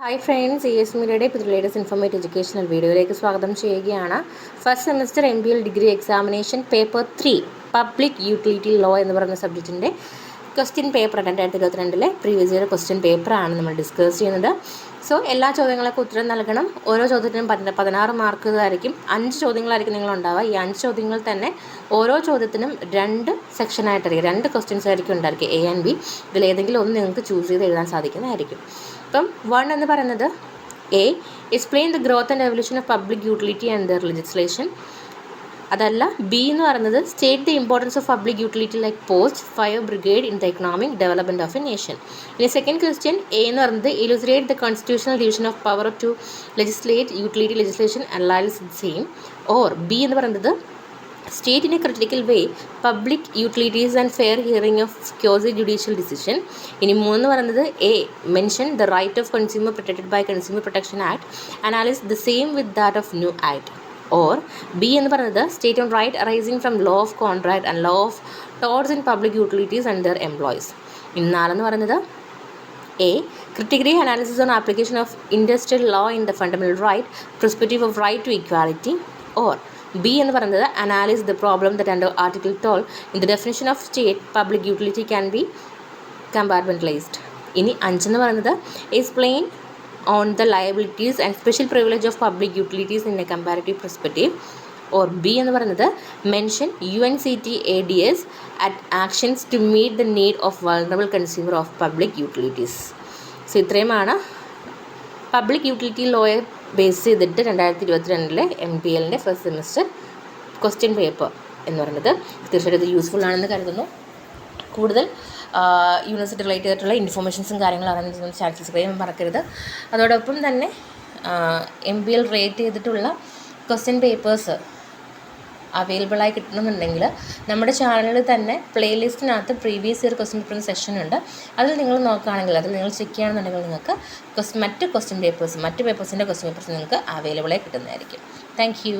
Hi friends, ES മീഡിയയുടെ latest informative educational വീഡിയോയിലേക്ക് സ്വാഗതം ചെയ്യുകയാണ്. First semester MBL degree examination paper 3 public utility law എന്ന് പറയുന്ന സബ്ജക്റ്റിൻ്റെ question paper 2022 previous year question പേപ്പറാണ് നമ്മൾ ഡിസ്കസ് ചെയ്യുന്നത്. സോ എല്ലാ ചോദ്യങ്ങൾക്ക് ഉത്തരം നൽകണം. ഓരോ ചോദ്യത്തിനും 16 മാർക്കുകായിരിക്കും. 5 ചോദ്യങ്ങളായിരിക്കും നിങ്ങളുണ്ടാവുക. ഈ 5 ചോദ്യങ്ങൾ തന്നെ ഓരോ ചോദ്യത്തിനും 2 സെക്ഷനായിട്ടായിരിക്കും, 2 ക്വസ്റ്റ്യൻസ് ആയിരിക്കും ഉണ്ടായിരിക്കും, A and B. ഇതിലേതെങ്കിലും ഒന്ന് നിങ്ങൾക്ക് ചൂസ് ചെയ്ത് എഴുതാൻ സാധിക്കുന്നതായിരിക്കും. ഇപ്പം 1 എന്ന് പറയുന്നത് A, explain the growth and evolution of public utility and their legislation. അതല്ല, B എന്ന് പറയുന്നത് state the importance of public utility like post, fire brigade in the economic development of a nation. ഇനി സെക്കൻഡ് ക്വസ്റ്റ്യൻ A എന്ന് പറയുന്നത് illustrate the constitutional division of power to legislate utility legislation alliance same. Or B എന്ന് പറയുന്നത് state in a critical way public utilities and fair hearing of quasi judicial decision. ഇനി 3 എന്ന് പറയുന്നത് A, mention the right of consumer protected by Consumer Protection Act, analyze the same with that of new act. Or B എന്ന് പറയുന്നത് state on right arising from law of contract and law of torts in public utilities and their employees. ഇനി 4 എന്ന് പറയുന്നത് A, critically analysis on application of industrial law in the fundamental right, perspective of right to equality. Or B എന്ന് പറയുന്നത് analyse the problem that under article 12 in the definition of state public utility can be compartmentalised. ഇനി 5 എന്ന് പറയുന്നത് explain on the liabilities and special privilege of public utilities in a comparative perspective. Or B എന്ന് പറയുന്നത് mention UNCTAD's actions to meet the need of vulnerable consumer of public utilities. So ഇത്രയുമാണ് public utility ലോയെ base ചെയ്തിട്ട് 2022 MPLൻ്റെ first semester question paper എന്ന് പറയുന്നത്. തീർച്ചയായിട്ടും ഇത് യൂസ്ഫുൾ ആണെന്ന് കരുതുന്നു. കൂടുതൽ യൂണിവേഴ്സിറ്റി റിലേറ്റഡ് ആയിട്ടുള്ള ഇൻഫോർമേഷൻസും കാര്യങ്ങളും അറിയാൻ ചാനൽ സബ്സ്ക്രൈബ് ചെയ്യാൻ മറക്കരുത്. അതോടൊപ്പം തന്നെ MPL റേറ്റ് ചെയ്തിട്ടുള്ള ക്വസ്റ്റ്യൻ പേപ്പേഴ്സ് അവൈലബിളായി കിട്ടണമെന്നുണ്ടെങ്കിൽ നമ്മുടെ ചാനലിൽ തന്നെ പ്ലേലിസ്റ്റിനകത്ത് പ്രീവിയസ് ഇയർ ക്വസ്റ്റ്യൻ പേപ്പറിന് സെഷൻ ഉണ്ട്. അതിൽ നിങ്ങൾ നോക്കുകയാണെങ്കിൽ, അതിൽ നിങ്ങൾ ചെക്ക് ചെയ്യുകയാണെന്നുണ്ടെങ്കിൽ നിങ്ങൾക്ക് മറ്റ് പേപ്പേഴ്സിൻ്റെ ക്വസ്റ്റ്യൻ പേപ്പേഴ്സ് നിങ്ങൾക്ക് അവൈലബിളായി കിട്ടുന്നതായിരിക്കും. Thank you.